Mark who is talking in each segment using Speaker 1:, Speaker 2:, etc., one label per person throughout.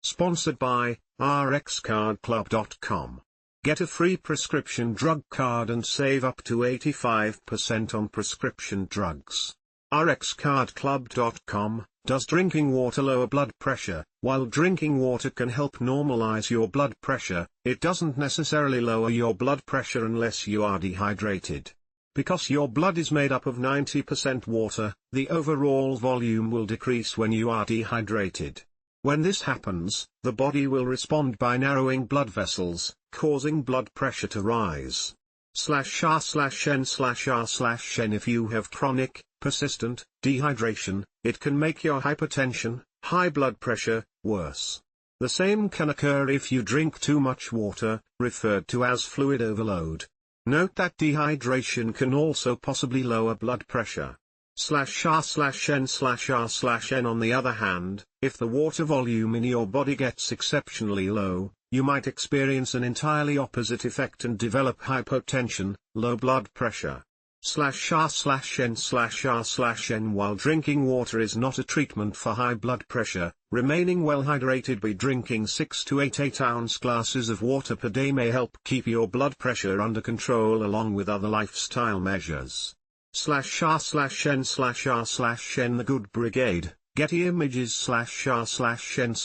Speaker 1: Sponsored by rxcardclub.com. Get a free prescription drug card and save up to 85% on prescription drugs. rxcardclub.com. Does drinking water lower blood pressure? While drinking water can help normalize your blood pressure, it doesn't necessarily lower your blood pressure unless you are dehydrated. Because your blood is made up of 90% water, the overall volume will decrease when you are dehydrated. When this happens, the body will respond by narrowing blood vessels, causing blood pressure to rise. /r/n/r/n If you have chronic, persistent dehydration, it can make your hypertension, high blood pressure, worse. The same can occur if you drink too much water, referred to as fluid overload. Note that dehydration can also possibly lower blood pressure. /r/n/r/n On the other hand, if the water volume in your body gets exceptionally low, you might experience an entirely opposite effect and develop hypotension, low blood pressure. /r/n/r/n While drinking water is not a treatment for high blood pressure, remaining well hydrated by drinking 6 to 8 8-ounce glasses of water per day may help keep your blood pressure under control along with other lifestyle measures. /r/n/r/n The Good Brigade, Getty Images /r/n/r/n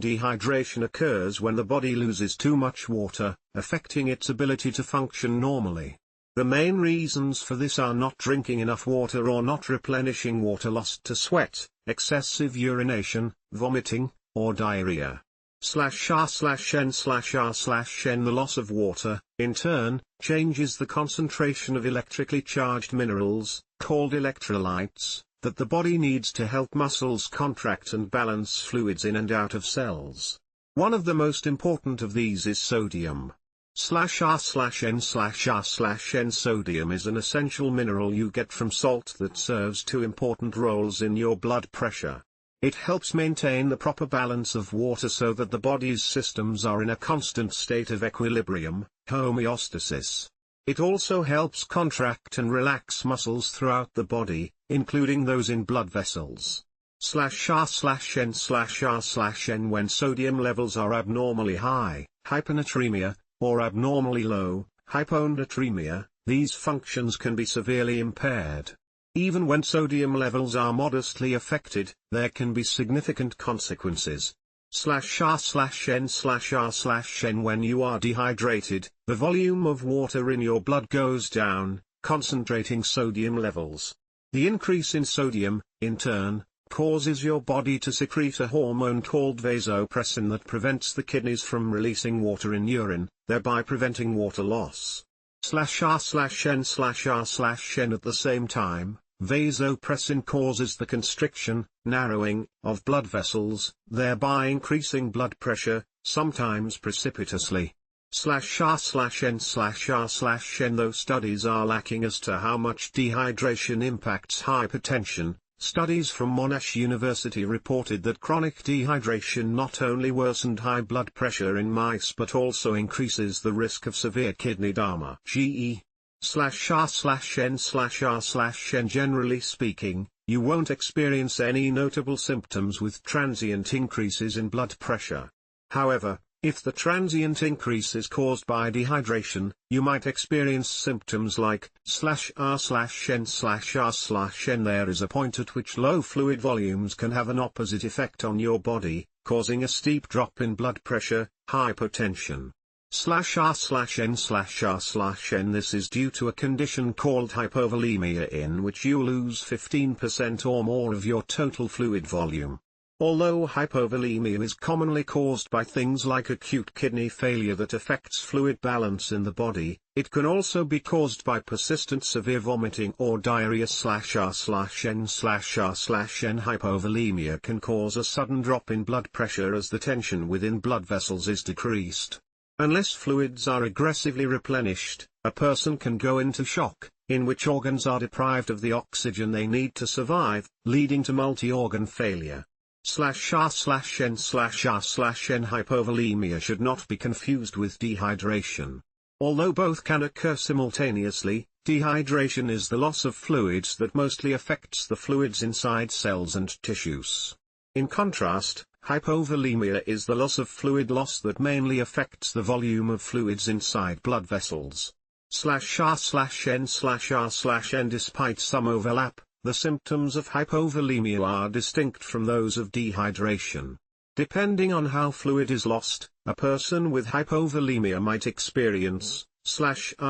Speaker 1: Dehydration occurs when the body loses too much water, affecting its ability to function normally. The main reasons for this are not drinking enough water or not replenishing water lost to sweat, excessive urination, vomiting, or diarrhea. /r/n/r/n The loss of water, in turn, changes the concentration of electrically charged minerals, called electrolytes, that the body needs to help muscles contract and balance fluids in and out of cells. One of the most important of these is sodium. /r/n/r/n Sodium is an essential mineral you get from salt that serves two important roles in your blood pressure. It helps maintain the proper balance of water so that the body's systems are in a constant state of equilibrium, homeostasis. It also helps contract and relax muscles throughout the body, including those in blood vessels. /r/n/r/n When sodium levels are abnormally high, hyponatremia, or abnormally low, hyponatremia, these functions can be severely impaired. Even when sodium levels are modestly affected, there can be significant consequences. /r/n/r/n When you are dehydrated, the volume of water in your blood goes down, concentrating sodium levels. The increase in sodium, in turn, causes your body to secrete a hormone called vasopressin that prevents the kidneys from releasing water in urine, thereby preventing water loss. /r/n/r/n At the same time, vasopressin causes the constriction, narrowing, of blood vessels, thereby increasing blood pressure, sometimes precipitously. /r/n/r/n Though studies are lacking as to how much dehydration impacts hypertension, studies from Monash University reported that chronic dehydration not only worsened high blood pressure in mice but also increases the risk of severe kidney damage. /r/n/r/n Generally speaking, you won't experience any notable symptoms with transient increases in blood pressure. However, if the transient increase is caused by dehydration, you might experience symptoms like /r/n/r/n There is a point at which low fluid volumes can have an opposite effect on your body, causing a steep drop in blood pressure, hypotension. /r/n/r/n This is due to a condition called hypovolemia in which you lose 15% or more of your total fluid volume. Although hypovolemia is commonly caused by things like acute kidney failure that affects fluid balance in the body, it can also be caused by persistent severe vomiting or diarrhea. /r/n/r/n Hypovolemia can cause a sudden drop in blood pressure as the tension within blood vessels is decreased. Unless fluids are aggressively replenished, a person can go into shock, in which organs are deprived of the oxygen they need to survive, leading to multi-organ failure. /r/n/r/n Hypovolemia should not be confused with dehydration. Although both can occur simultaneously, dehydration is the loss of fluids that mostly affects the fluids inside cells and tissues. In contrast, Hypovolemia is the loss of fluid loss that mainly affects the volume of fluids inside blood vessels. /r/n/r/n Despite some overlap, the symptoms of hypovolemia are distinct from those of dehydration. Depending on how fluid is lost, a person with hypovolemia might experience /r/n/r/n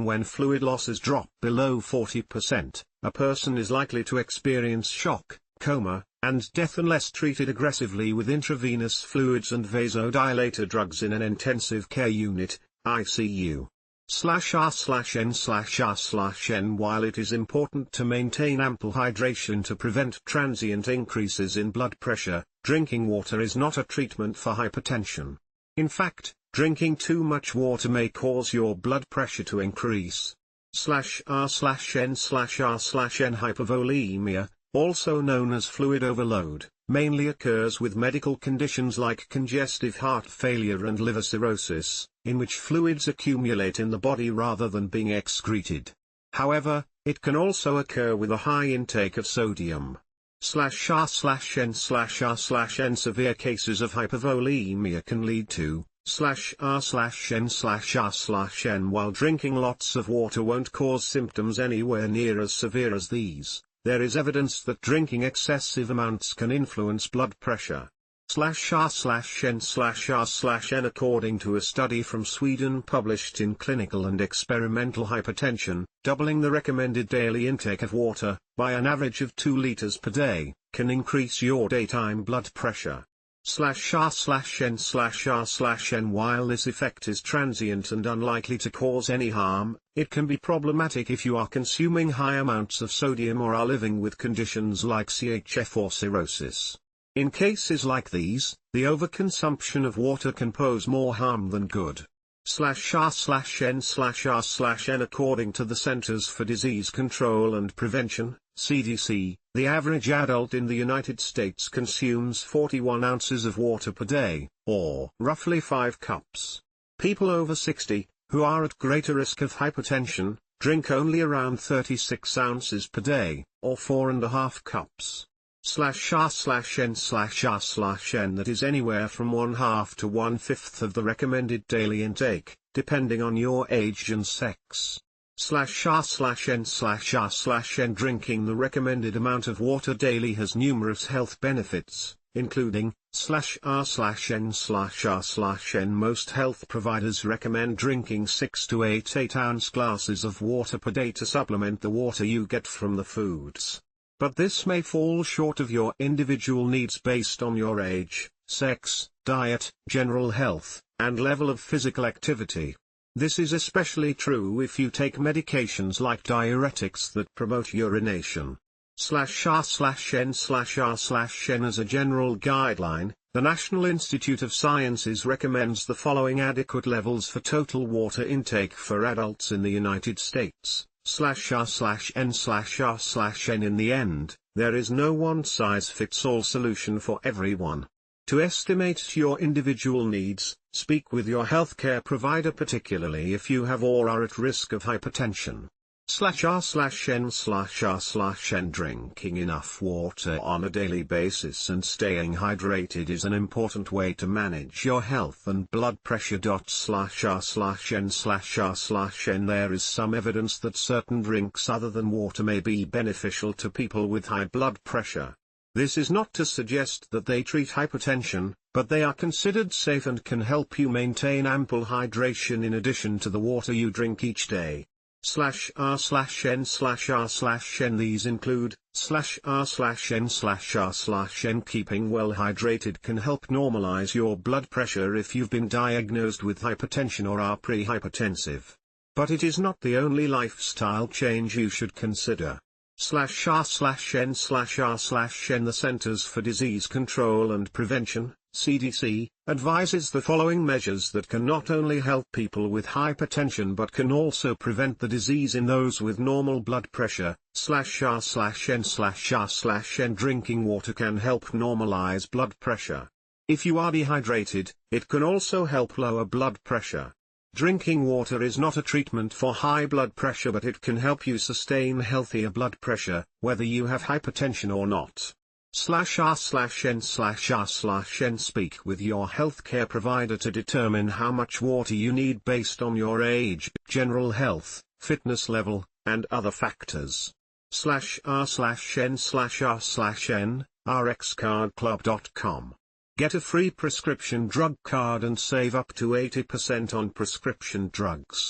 Speaker 1: when fluid losses drop below 40%. A person is likely to experience shock, coma, and death unless treated aggressively with intravenous fluids and vasodilator drugs in an intensive care unit, ICU. /r/n/r/n While it is important to maintain ample hydration to prevent transient increases in blood pressure, drinking water is not a treatment for hypertension. In fact, drinking too much water may cause your blood pressure to increase. /r/n/r/n Hypovolemia, also known as fluid overload, mainly occurs with medical conditions like congestive heart failure and liver cirrhosis, in which fluids accumulate in the body rather than being excreted. However, it can also occur with a high intake of sodium. /r/n/r/n Severe cases of hypovolemia can lead to /r/n/r/n While drinking lots of water won't cause symptoms anywhere near as severe as these, there is evidence that drinking excessive amounts can influence blood pressure. /r/n/r/n According to a study from Sweden published in Clinical and Experimental Hypertension, doubling the recommended daily intake of water, by an average of 2 liters per day, can increase your daytime blood pressure. /r/n/r/n While this effect is transient and unlikely to cause any harm, it can be problematic if you are consuming high amounts of sodium or are living with conditions like CHF or cirrhosis. In cases like these, the overconsumption of water can pose more harm than good. /r/n/r/n According to the Centers for Disease Control and Prevention, CDC, the average adult in the United States consumes 41 ounces of water per day, or roughly 5 cups. People over 60, who are at greater risk of hypertension, drink only around 36 ounces per day, or 4.5 cups. /r/n/r/n That is anywhere from 1/2 to 1/5 of the recommended daily intake, depending on your age and sex. /r/n/r/n Drinking the recommended amount of water daily has numerous health benefits, including /r/n/r/n Most health providers recommend drinking 6 to 8 8-ounce glasses of water per day to supplement the water you get from the foods. But this may fall short of your individual needs based on your age, sex, diet, general health, and level of physical activity. This is especially true if you take medications like diuretics that promote urination. /r/n/r/n As a general guideline, the National Institute of Sciences recommends the following adequate levels for total water intake for adults in the United States. /r/n/r/n In the end, there is no one-size-fits-all solution for everyone. To estimate your individual needs, speak with your healthcare provider, particularly if you have or are at risk of hypertension. /r/n/r/n Drinking enough water on a daily basis and staying hydrated is an important way to manage your health and blood pressure. /r/n/r/n There is some evidence that certain drinks other than water may be beneficial to people with high blood pressure. This is not to suggest that they treat hypertension, but they are considered safe and can help you maintain ample hydration in addition to the water you drink each day. /r/n/r/n These include /r/n/r/n Keeping well hydrated can help normalize your blood pressure if you've been diagnosed with hypertension or are pre-hypertensive. But it is not the only lifestyle change you should consider. /r/n/r/n The Centers for Disease Control and Prevention, CDC, advises the following measures that can not only help people with hypertension but can also prevent the disease in those with normal blood pressure. /r/n/r/n Drinking water can help normalize blood pressure. If you are dehydrated, it can also help lower blood pressure. Drinking water is not a treatment for high blood pressure, but it can help you sustain healthier blood pressure, whether you have hypertension or not. /r/n/r/n. Speak with your healthcare provider to determine how much water you need based on your age, general health, fitness level, and other factors. /r/n/r/n, rxcardclub.com. Get a free prescription drug card and save up to 80% on prescription drugs.